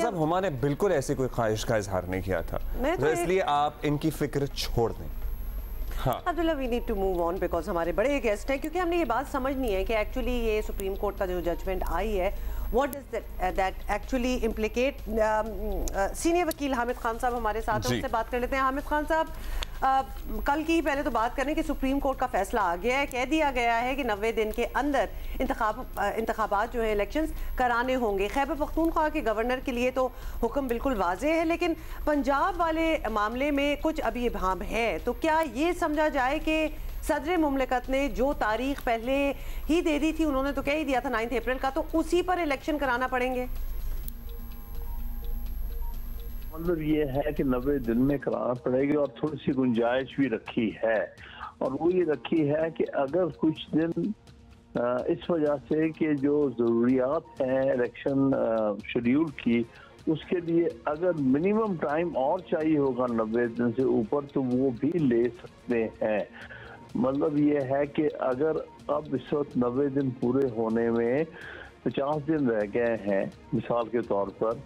साहब हुमा ने बिल्कुल ऐसी कोई ख्वाहिश का इजहार नहीं किया था, तो इसलिए आप इनकी फिक्र छोड़ दें। हाँ Abdullah, we need to move on because हमारे बड़े गेस्ट हैं, क्योंकि हमने ये बात समझनी है कि एक्चुअली ये सुप्रीम कोर्ट का जो जजमेंट आई है what does that actually implicate. Senior वकील हामिद खान साहब हमारे साथ हैं, उनसे बात कर लेते हैं। हामिद खान साहब, कल की ही पहले तो बात करें कि सुप्रीम कोर्ट का फैसला आ गया है, कह दिया गया है कि 90 दिन के अंदर इंतखाबात जो है इलेक्शंस कराने होंगे। खैबर पख्तूनख्वा के गवर्नर के लिए तो हुक्म बिल्कुल वाज़ेह है, लेकिन पंजाब वाले मामले में कुछ अभी इबहम है। तो क्या ये समझा जाए कि सदर मुमलिकत ने जो तारीख पहले ही दे दी थी, उन्होंने तो कह ही दिया था 9 अप्रैल का, तो उसी पर इलेक्शन कराना पड़ेंगे? मतलब ये है कि 90 दिन में कराना पड़ेगी और थोड़ी सी गुंजाइश भी रखी है, और वो ये रखी है कि अगर कुछ दिन इस वजह से कि जो ज़रूरियात हैं इलेक्शन शेड्यूल की, उसके लिए अगर मिनिमम टाइम और चाहिए होगा 90 दिन से ऊपर, तो वो भी ले सकते हैं। मतलब ये है कि अगर अब इस वक्त 90 दिन पूरे होने में 50 दिन रह गए हैं मिसाल के तौर पर,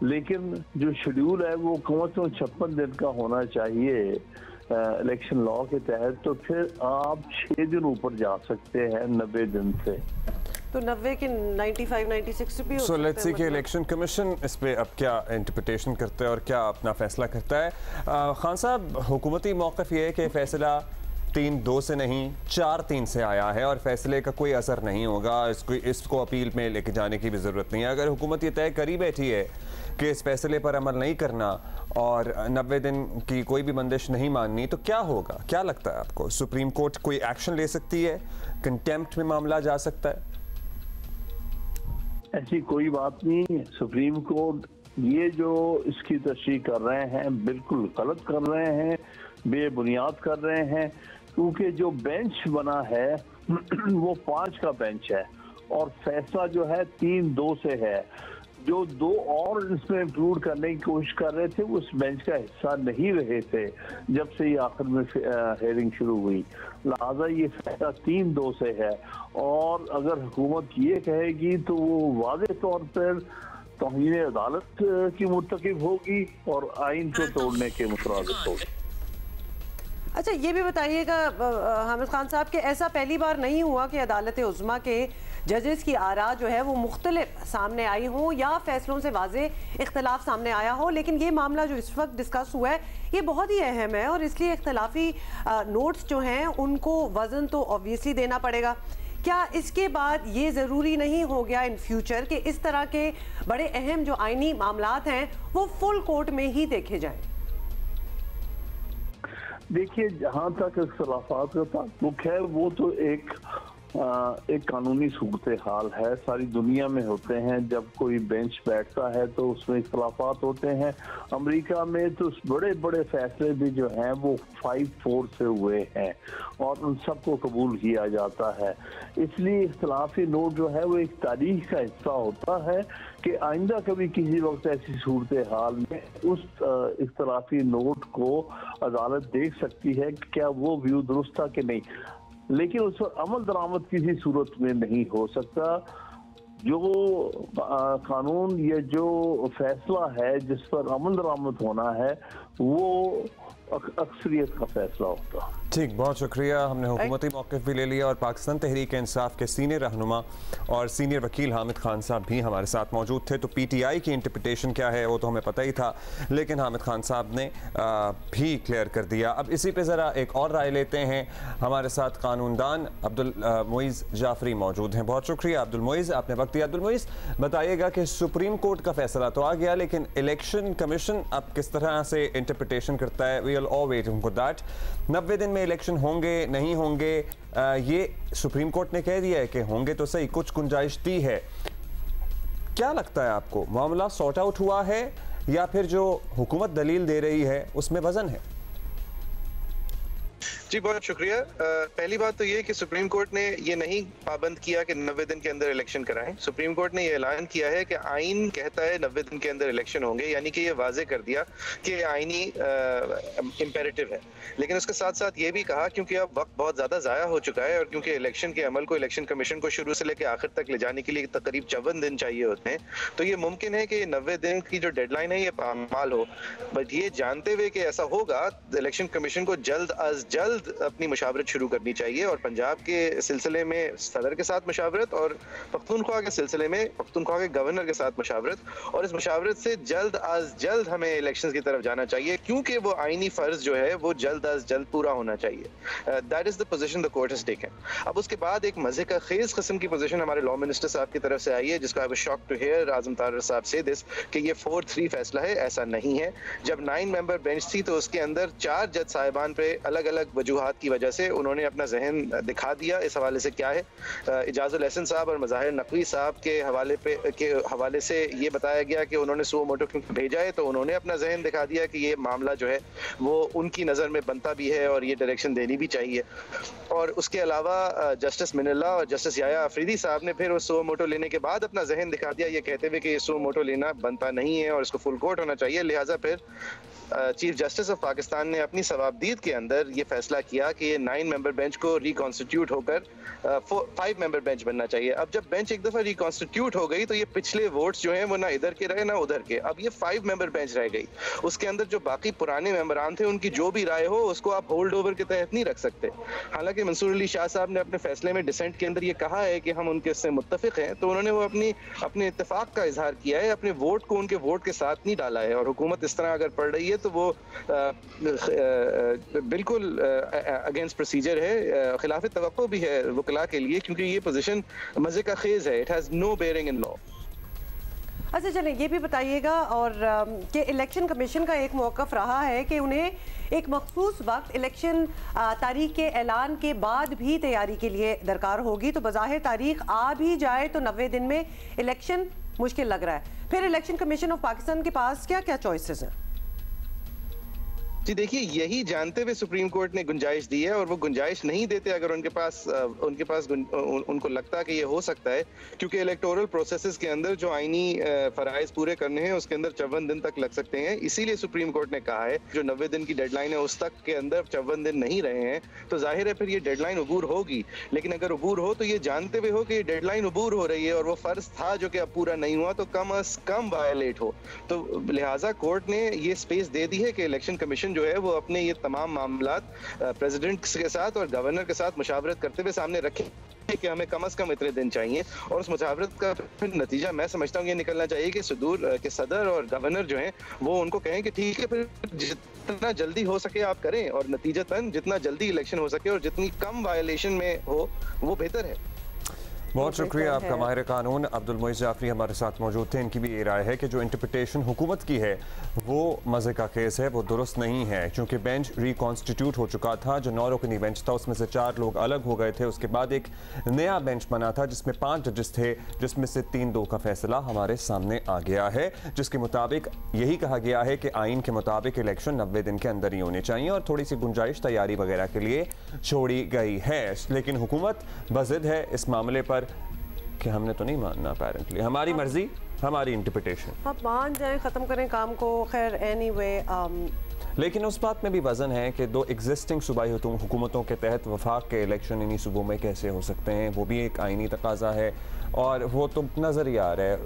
लेकिन जो शेड्यूल है वो कम से कम 56 दिन का होना चाहिए इलेक्शन लॉ के तहत, तो फिर आप 6 दिन ऊपर जा सकते हैं 90 दिन से। तो 90 के 95, 96 भी हो सकते हैं। लेट्स सी कि इलेक्शन कमीशन इस पे अब क्या इंटरप्रिटेशन करता है और क्या अपना फैसला करता है। खान साहब, हुकूमती मौक़िफ़ ये है कि फैसला 3-2 से नहीं 4-3 से आया है और फैसले का कोई असर नहीं होगा, इसको अपील में लेके जाने की भी ज़रूरत नहीं है। अगर हुकूमत ये तय करी बैठी है कि इस फैसले पर अमल नहीं करना और 90 दिन की कोई भी बंदिश नहीं माननी, तो क्या होगा? क्या लगता है आपको? सुप्रीम कोर्ट कोई एक्शन ले सकती है? कंटेम्प्ट में मामला जा सकता है? ऐसी कोई बात नहीं। सुप्रीम कोर्ट ये जो इसकी तशरीह कर रहे हैं बिल्कुल गलत कर रहे हैं, बेबुनियाद कर रहे हैं, क्योंकि जो बेंच बना है वो 5 का बेंच है और फैसला जो है 3-2 से है। जो 2 और इसमें इंक्लूड करने की कोशिश कर रहे थे वो उस बेंच का हिस्सा नहीं रहे थे जब से ये आखिर में हेयरिंग शुरू हुई, लिहाजा ये फैसला 3-2 से है। और अगर हुकूमत ये कहेगी तो वो वाज़ेह तौर पर तौहीन अदालत की मुर्तकिब होगी और आइन को तोड़ने के मुताबिक होगी। अच्छा, ये भी बताइएगा हामिद खान साहब कि ऐसा पहली बार नहीं हुआ कि अदालत उज़्मा के जजेस की आरा जो है वो मुख्तलिफ सामने आई हो या फैसलों से वाज़ेह इख्तलाफ सामने आया हो, लेकिन ये मामला जो इस वक्त डिस्कस हुआ है ये बहुत ही अहम है और इसलिए इख्तलाफी नोट्स जो हैं उनको वज़न तो ऑब्वियसली देना पड़ेगा। क्या इसके बाद ये ज़रूरी नहीं हो गया इन फ्यूचर कि इस तरह के बड़े अहम जो आइनी मामलात हैं वो फुल कोर्ट में ही देखे जाएं? देखिए, जहाँ तक इख्तलाफात का ताल्लुक है वो तो एक कानूनी सूरत हाल है, सारी दुनिया में होते हैं। जब कोई बेंच बैठता है तो उसमें इख्तलाफात होते हैं। अमेरिका में तो बड़े बड़े फैसले भी जो हैं वो 5-4 से हुए हैं और उन सबको कबूल किया जाता है। इसलिए इख्तलाफी नोट जो है वो एक तारीख का हिस्सा होता है कि आइंदा कभी किसी वक्त ऐसी सूरत हाल में उस इख्तलाफी नोट को अदालत देख सकती है कि क्या वो व्यू दुरुस्त था कि नहीं, लेकिन उस पर अमल दरामद किसी सूरत में नहीं हो सकता। जो कानून या जो फैसला है जिस पर अमल दरामद होना है वो अक्सरियत का फैसला होता। ठीक, बहुत शुक्रिया। हमने हुकूमती मौक़िफ़ भी ले लिया और पाकिस्तान तहरीक इंसाफ के सीनियर रहनुमा और सीनियर वकील हामिद खान साहब भी हमारे साथ मौजूद थे। तो PTI की इंटरप्रिटेशन क्या है वो तो हमें पता ही था, लेकिन हामिद खान साहब ने भी क्लियर कर दिया। अब इसी पे ज़रा एक और राय लेते हैं। हमारे साथ कानूनदान अब्दुल मोइज़ जाफरी मौजूद हैं। बहुत शुक्रिया अब्दुल मोइज़, आपने वक्त दिया। अब्दुल मोइज़, बताइएगा कि सुप्रीम कोर्ट का फैसला तो आ गया, लेकिन इलेक्शन कमीशन अब किस तरह से इंटरप्रिटेशन करता है? We are all waiting for that. 90 दिन में इलेक्शन होंगे नहीं होंगे, ये सुप्रीम कोर्ट ने कह दिया है कि होंगे तो सही, कुछ गुंजाइश दी है। क्या लगता है आपको, मामला सॉर्ट आउट हुआ है या फिर जो हुकूमत दलील दे रही है उसमें वजन है? जी बहुत शुक्रिया। पहली बात तो ये कि सुप्रीम कोर्ट ने ये नहीं पाबंद किया कि 90 दिन के अंदर इलेक्शन कराएं। सुप्रीम कोर्ट ने ये ऐलान किया है कि आइन कहता है 90 दिन के अंदर इलेक्शन होंगे, यानी कि ये वाजे कर दिया कि ये आइनी इम्पेरेटिव है। लेकिन उसके साथ साथ ये भी कहा क्योंकि अब वक्त बहुत ज़्यादा ज़ाया हो चुका है और क्योंकि इलेक्शन के अमल को इलेक्शन कमीशन को शुरू से लेकर आखिर तक ले जाने के लिए तकरीब 54 दिन चाहिए होते हैं, तो ये मुमकिन है कि 90 दिन की जो डेडलाइन है ये पामाल हो। बट ये जानते हुए कि ऐसा होगा, इलेक्शन कमीशन को जल्द अज जल्द अपनी मुशावरत शुरू करनी चाहिए और पंजाब के सिलसिले में सदर के साथ मुशावरत और पख्तूनख्वा के सिलसिले में पख्तूनख्वा के गवर्नर के साथ मुशावरत, और इस मुशावरत से जल्द अज जल्द हमें इलेक्शंस की तरफ जाना चाहिए क्योंकि वो आईनी फर्ज जो है वो जल्द अज जल्द पूरा होना चाहिए। That is the position the court has taken. अब उसके बाद एक मजे का खेज किस्म की पोजीशन हमारे लॉ मिनिस्टर साहब की तरफ से आई है, जिसका I was shocked to hear Azam Tarar sahab से दिस कि ये 4-3 फैसला है। ऐसा नहीं है। जब 9 मेंबर बेंच थी तो उसके अंदर 4 जज साहिबान पे अलग अलग वजूहात की वजह से उन्होंने अपना जहन दिखा दिया। इस हवाले से क्या है, इजाजुल एहसन साहब और मज़ाहिर नकवी साहब के हवाले से ये बताया गया कि उन्होंने सुओ मोटो क्योंकि भेजा है तो उन्होंने अपना जहन दिखा दिया कि ये मामला जो है वो उनकी नज़र में बनता भी है और ये डायरेक्शन देनी भी चाहिए। और उसके अलावा जस्टिस मिनल्ला और जस्टिस याया अफरीदी साहब ने फिर उस सुओ मोटो लेने के बाद अपना जहन दिखा दिया, ये कहते हुए कि ये सुओ मोटो लेना बनता नहीं है और इसको फुल कोर्ट होना चाहिए। लिहाजा फिर चीफ जस्टिस ऑफ पाकिस्तान ने अपनी सवाबदीद के अंदर ये फैसला किया कि ये 9 मेंबर बेंच को रिकॉन्स्टिट्यूट होकर 5 मेंबर बेंच बनना चाहिए। अब जब बेंच एक दफ़ा रिकॉन्स्टिट्यूट हो गई तो ये पिछले वोट्स जो हैं वो ना इधर के रहे ना उधर के, अब ये 5 मेंबर बेंच रह गई। उसके अंदर जो बाकी पुराने मेंबरान थे उनकी जो भी राय हो उसको आप होल्ड ओवर के तहत नहीं रख सकते। हालांकि मंसूर अली शाह साहब ने अपने फैसले में डिसेंट के अंदर ये कहा है कि हम उनके इससे मुत्तफिक हैं, तो उन्होंने वो अपने इत्तेफाक का इजहार किया है, अपने वोट को उनके वोट के साथ नहीं डाला है। और हुकूमत इस तरह अगर पढ़ रही है तो वो बिल्कुल अगेंस्ट प्रोसीजर है, खिलाफ तवक्को भी है वकला के लिए, क्योंकि ये पोजीशन मजे का खेज है। It has no bearing in law. अच्छा चलें, ये भी बताइएगा और कि इलेक्शन कमीशन का एक मौक़िफ़ रहा है कि उन्हें एक मखसूस वक्त इलेक्शन तारीख के ऐलान के बाद भी तैयारी के लिए दरकार होगी, तो बज़ाहिर तारीख आ भी जाए तो 90 दिन में इलेक्शन मुश्किल लग रहा है। फिर इलेक्शन कमीशन ऑफ पाकिस्तान के पास क्या क्या चॉइसेस हैं? जी देखिए, यही जानते हुए सुप्रीम कोर्ट ने गुंजाइश दी है और वो गुंजाइश नहीं देते अगर उनके पास उनको लगता है कि ये हो सकता है, क्योंकि इलेक्टोरल प्रोसेसेस के अंदर जो आईनी फराइज पूरे करने हैं उसके अंदर 54 दिन तक लग सकते हैं। इसीलिए सुप्रीम कोर्ट ने कहा है जो 90 दिन की डेडलाइन है उस तक के अंदर 54 दिन नहीं रहे हैं तो जाहिर है फिर ये डेडलाइन अबूर होगी। लेकिन अगर अबूर हो तो ये जानते हुए हो कि ये डेडलाइन अबूर हो रही है और वो फर्ज था जो कि अब पूरा नहीं हुआ तो कम अज कम वायलेट हो, तो लिहाजा कोर्ट ने ये स्पेस दे दी है कि इलेक्शन कमीशन जो है वो अपने ये तमाम मामलात प्रेसिडेंट के साथ और गवर्नर के साथ मुशावरत करते हुए सामने रखें कि हमें कम से कम इतने दिन चाहिए। और उस मुशावरत का फिर नतीजा मैं समझता हूँ ये निकलना चाहिए कि सदर और गवर्नर जो हैं वो उनको कहें कि ठीक है फिर जितना जल्दी हो सके आप करें और नतीजतन जितना जल्दी इलेक्शन हो सके और जितनी कम वायलेशन में हो वो बेहतर है। बहुत शुक्रिया आपका माहिर कानून अब्दुल मुईज़ जाफरी हमारे साथ मौजूद थे। इनकी भी ये राय है कि जो इंटरप्रिटेशन हुकूमत की है वो मज़े का केस है, वो दुरुस्त नहीं है, क्योंकि बेंच रिकॉन्स्टिट्यूट हो चुका था। जो 9 रुकनी बेंच था उसमें से 4 लोग अलग हो गए थे। उसके बाद एक नया बेंच बना था जिसमें 5 जजेस थे, जिसमें से 3-2 का फैसला हमारे सामने आ गया है, जिसके मुताबिक यही कहा गया है कि आइन के मुताबिक इलेक्शन 90 दिन के अंदर ही होने चाहिए और थोड़ी सी गुंजाइश तैयारी वगैरह के लिए छोड़ी गई है। लेकिन हुकूमत बज़िद है इस मामले पर कि हमने तो नहीं मानना, अपेरेंटली हमारी मर्जी हमारी इंटरप्रिटेशन। आप मान जाएं, ख़त्म करें काम को। खैर एनीवे लेकिन उस बात में भी वजन है कि 2 एग्जिस्टिंग सूबाई हुकूमतों के तहत वफाक के इलेक्शन इन्हीं सूबों में कैसे हो सकते हैं, वो भी एक आइनी तकाजा है और वो तो नज़र ही आ रहा है।